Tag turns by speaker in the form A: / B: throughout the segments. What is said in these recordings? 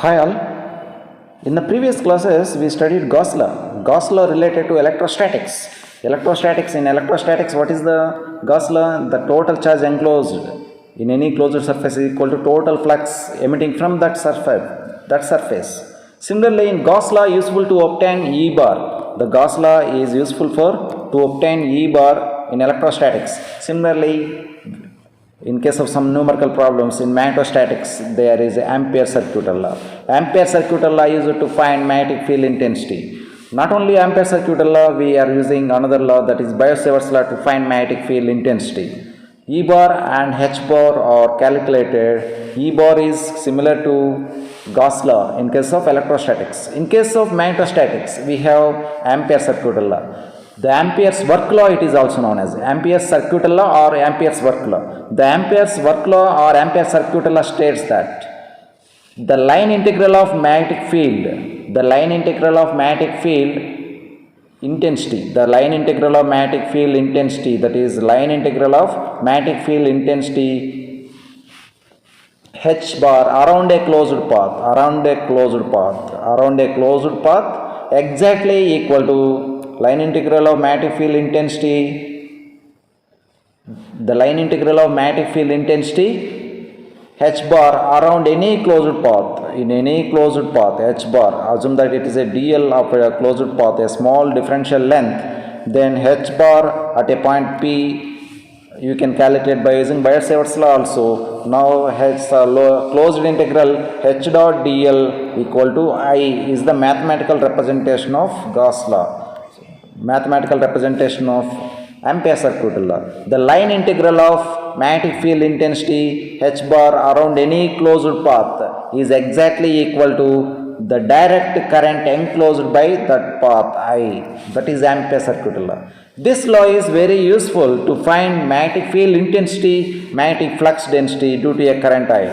A: Hi all. In the previous classes, we studied Gauss law. Gauss law related to electrostatics. In electrostatics, what is the Gauss law? The total charge enclosed in any closed surface is equal to total flux emitting from that surface. Similarly, in Gauss law, useful to obtain E bar. The Gauss law is useful to obtain E bar in electrostatics. Similarly, in case of some numerical problems in magnetostatics, there is Ampere-Circuital law. Ampere-Circuital law is used to find magnetic field intensity. Not only Ampere-Circuital law, we are using another law, that is Biot-Savart's law, to find magnetic field intensity. E bar and H bar are calculated. E bar is similar to Gauss law in case of electrostatics. In case of magnetostatics, we have Ampere-Circuital law. The Ampere's work law, it is also known as Ampere's circuital law or Ampere's work law. The Ampere's work law or Ampere's circuital law states that the line integral of magnetic field intensity, that is line integral of magnetic field intensity H bar around a closed path exactly equal to line integral of magnetic field intensity, H bar around any closed path, H bar, assume that it is a dl of a closed path, a small differential length, then H bar at a point P you can calculate by using Biot-Savart's law also. Now closed integral H dot dl equal to I is the mathematical representation of Gauss law. Mathematical representation of Ampere-Circuital law. The line integral of magnetic field intensity H bar around any closed path is exactly equal to the direct current enclosed by that path I, that is Ampere-Circuital law. This law is very useful to find magnetic field intensity, magnetic flux density due to a current I.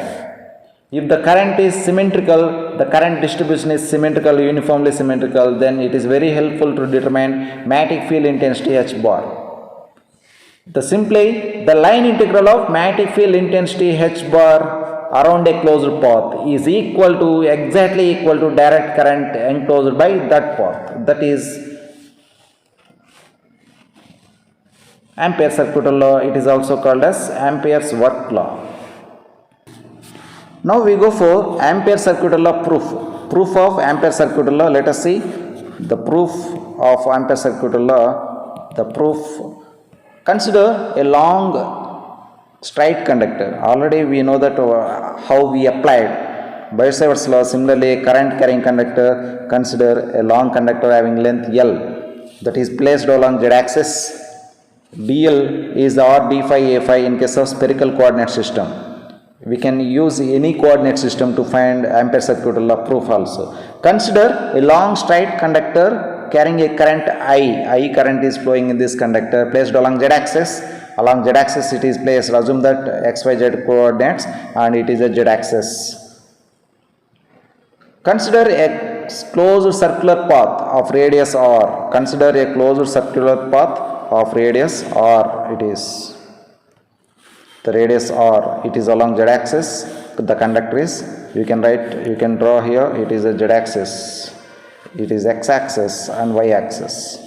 A: If the current is symmetrical, the current distribution is uniformly symmetrical, then it is very helpful to determine magnetic field intensity H bar. The line integral of magnetic field intensity H bar around a closed path is exactly equal to direct current enclosed by that path. That is Ampere-Circuital law. It is also called as Ampere's work law. Now we go for Ampere-Circuital law proof. Proof of Ampere-Circuital law. Let us see the proof of Ampere-Circuital law. The proof. Consider a long straight conductor. Already we know that how we applied Biot-Savart's law. Similarly, a current carrying conductor. Consider a long conductor having length L, that is placed along z-axis. dl is r d phi a phi in case of spherical coordinate system. We can use any coordinate system to find Ampere-Circuital law proof also. Consider a long straight conductor carrying a current I current is flowing in this conductor placed along z-axis. Along z-axis it is placed, assume that xyz coordinates and it is a z-axis. Consider a closed circular path of radius r. It is the radius r, it is along z-axis. The conductor is, you can draw here, it is a z-axis, it is x-axis and y-axis.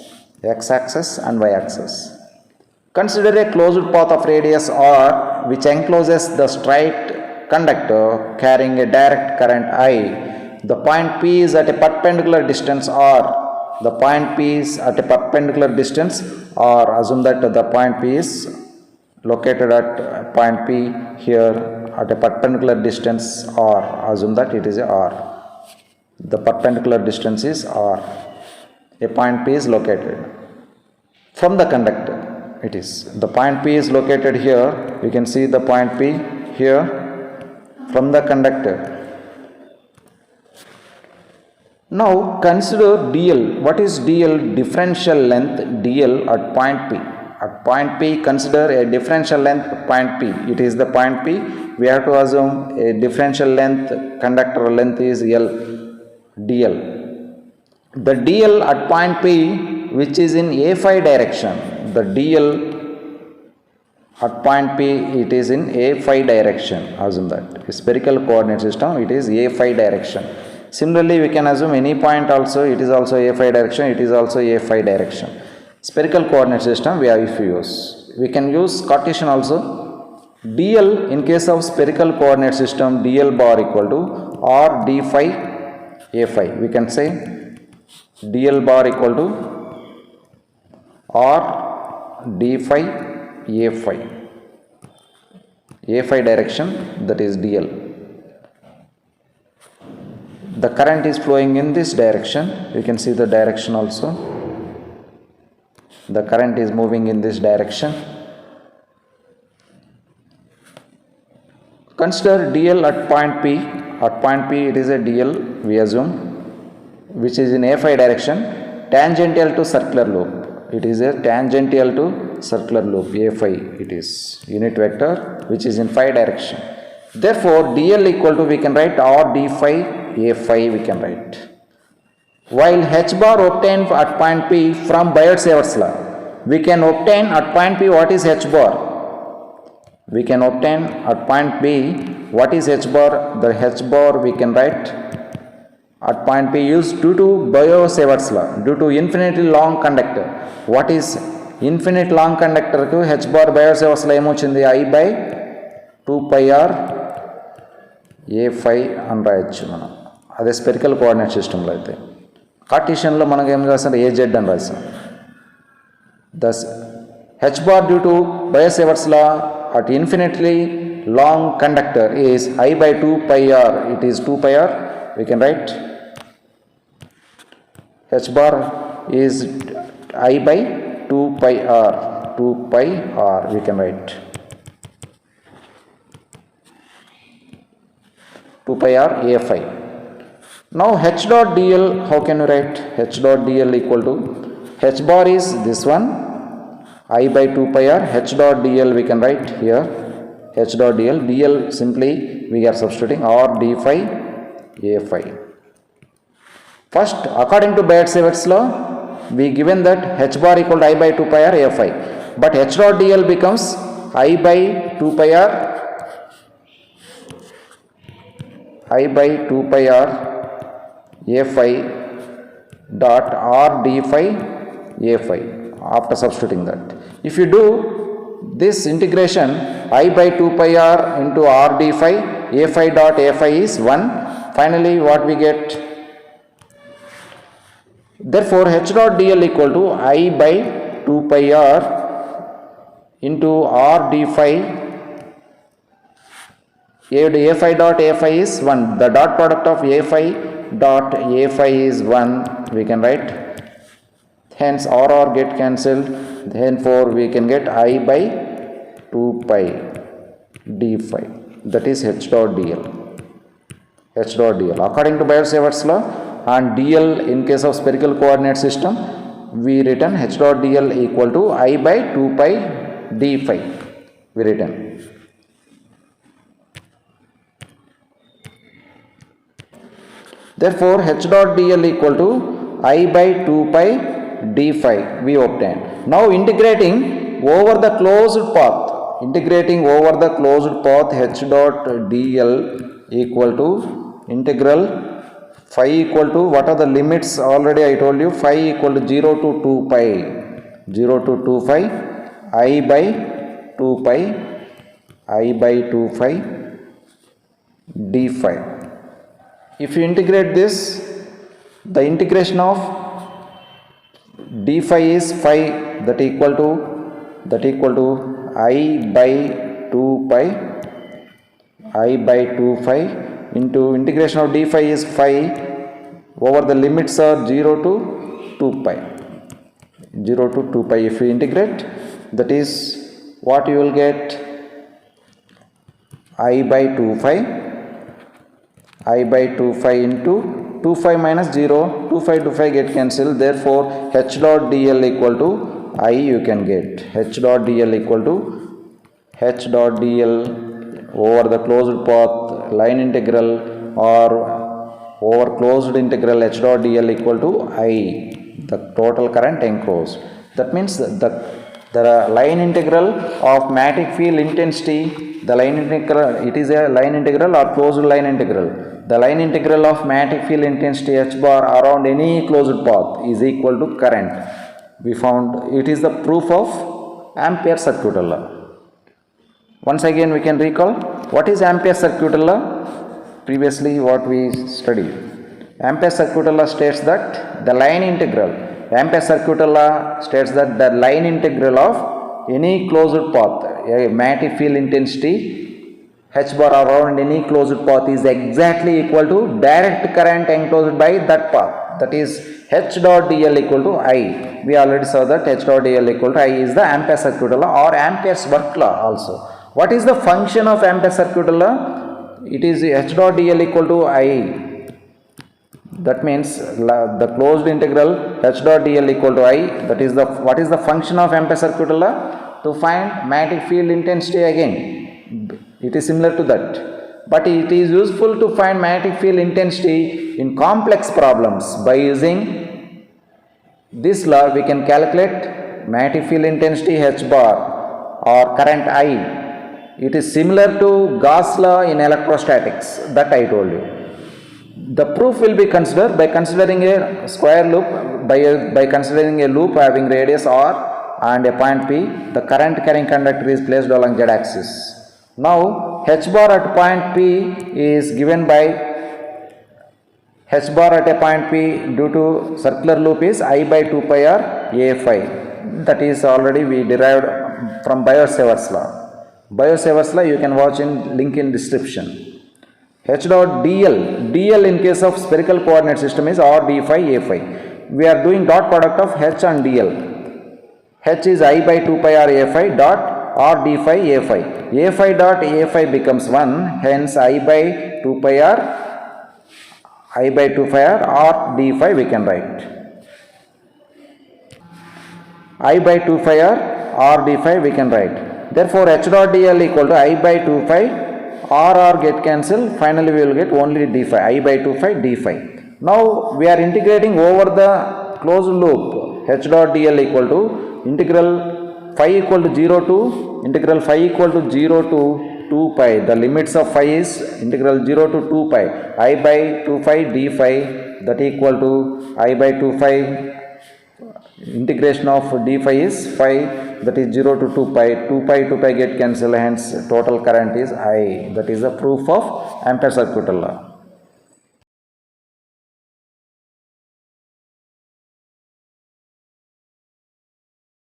A: Consider a closed path of radius r which encloses the straight conductor carrying a direct current I. The point P is at a perpendicular distance r. Assume that the point P is located at point P here at a perpendicular distance r. Assume that it is a r. The perpendicular distance is r. A point P is located from the conductor. It is the point P is located here. You can see the point P here from the conductor. Now consider dl. What is dl? Differential length dl at point P. At point P, consider a differential length at point P. It is the point P. We have to assume a differential length, conductor length is L, dl. The dl at point P, which is in a phi direction, the dl At point P it is in a phi direction. Assume that spherical coordinate system, it is a phi direction. Similarly we can assume any point also, it is also a phi direction, it is also a phi direction. Spherical coordinate system we have, if we use, we can use Cartesian also. dl in case of spherical coordinate system, dl bar equal to r d phi a phi. We can say dl bar equal to r d phi a phi. A phi direction, that is dl. The current is flowing in this direction. You can see the direction also. The current is moving in this direction. Consider dl at point P. At point P it is a dl, we assume, which is in a phi direction, tangential to circular loop. It is a tangential to circular loop, a phi it is, unit vector which is in phi direction. Therefore dl equal to, we can write r d phi a phi, we can write. While h bar obtained at point P from Biot-Savart's law, we can obtain at point P what is h bar. We can obtain at point B what is h bar. The h bar we can write at point P is due to Biot-Savart's law, due to infinitely long conductor. What is infinite long conductor కు h bar Biot-Savart's law ఏమొచ్చింది, I by 2 pi r a phi అని రాయొచ్చు మనం. అదే spherical coordinate సిస్టంలో అయితే. కార్టీషియన్లో మనకు ఏం రాస్తాం, az అని రాస్తాం. Thus h bar due to Biot-Savart's law at infinitely long conductor is I by 2 pi r. It is 2 pi r. We can write h bar is I by 2 pi r. 2 pi r we can write. 2 pi r a phi. Now h dot dl, how can we write? H dot dl equal to, h bar is this one, I by 2 pi r. H dot dl we can write here, h dot dl, dl simply we are substituting r d phi a phi. First, according to Biot-Savart's law, we given that h bar equal to I by 2 pi r a phi, but h dot dl becomes I by 2 pi r, I by 2 pi r a phi dot r d phi a phi, after substituting that. If you do this integration, I by 2 pi r into r d phi a phi dot a phi is 1. Finally what we get? Therefore h dot dl equal to I by 2 pi r into r d phi a phi dot a phi is 1. The dot product of a phi dot a phi is 1, we can write. Hence r get cancelled. Therefore we can get I by 2 pi d phi, that is h dot dl. H dot dl according to Biot-Savart's law, and dl in case of spherical coordinate system we written h dot dl equal to I by 2 pi d phi, we written. Therefore h dot dl equal to I by 2 pi d phi we obtained. Now integrating over the closed path, integrating over the closed path, h dot dl equal to integral phi equal to, what are the limits, already I told you, phi equal to 0 to 2 pi, 0 to 2 pi I by 2 pi, I by 2 phi d phi. If you integrate this, the integration of d phi is phi, that equal to I by 2 pi, I by 2 phi into integration of d phi is phi over the limits are 0 to 2 pi, 0 to 2 pi. If you integrate, that is what you will get, I by 2 phi, I by 2 phi into 2 phi minus 0, 2 phi to phi get cancelled. Therefore h dot dl equal to I, you can get h dot dl equal to h dot dl over the closed path line integral or over closed integral h dot dl equal to I, the total current enclosed. That means the The line integral of magnetic field intensity, the line integral, it is a line integral or closed line integral. The line integral of magnetic field intensity h bar around any closed path is equal to current. We found it is the proof of Ampere circuit law. Once again we can recall what is Ampere circuit law. Previously what we studied. Ampere circuit law states that the line integral, Ampere circuit law states that the line integral of any closed path, a magnetic field intensity h bar around any closed path is exactly equal to direct current enclosed by that path, that is h dot dl equal to I. We already saw that h dot dl equal to I is the Ampere circuit law or Ampere's work law also. What is the function of Ampere circuit law? It is h dot dl equal to I. That means the closed integral h dot dl equal to I. That is the what is the function of Ampere circuit law? To find magnetic field intensity again. It is similar to that. But it is useful to find magnetic field intensity in complex problems. By using this law, we can calculate magnetic field intensity h bar or current I. It is similar to Gauss law in electrostatics that I told you. The proof will be considered by considering a square loop, by considering a loop having radius r and a point P. The current carrying conductor is placed along z axis. Now h bar at point P is given by h bar at a point P due to circular loop is I by 2 pi r a phi. That is already we derived from Biot-Savart's law. Biot-Savart's law you can watch in link in description. H dot dl in case of spherical coordinate system is r d phi a phi. We are doing dot product of h and dl. H is I by 2 pi r a phi dot r d phi a phi. A phi dot a phi becomes 1, hence I by 2 pi r r d phi we can write. I by 2 phi r d phi we can write. Therefore h dot dl equal to I by 2 phi r get cancelled, finally we will get only d phi, I by 2 phi d phi. Now we are integrating over the closed loop h dot dl equal to integral phi equal to 0 to integral phi equal to 0 to 2 pi. The limits of phi is integral 0 to 2 pi I by 2 phi d phi, that equal to I by 2 phi integration of d phi is phi, that is 0 to 2 pi. 2 pi get cancelled, hence total current is I. That is the proof of Ampere circuit law.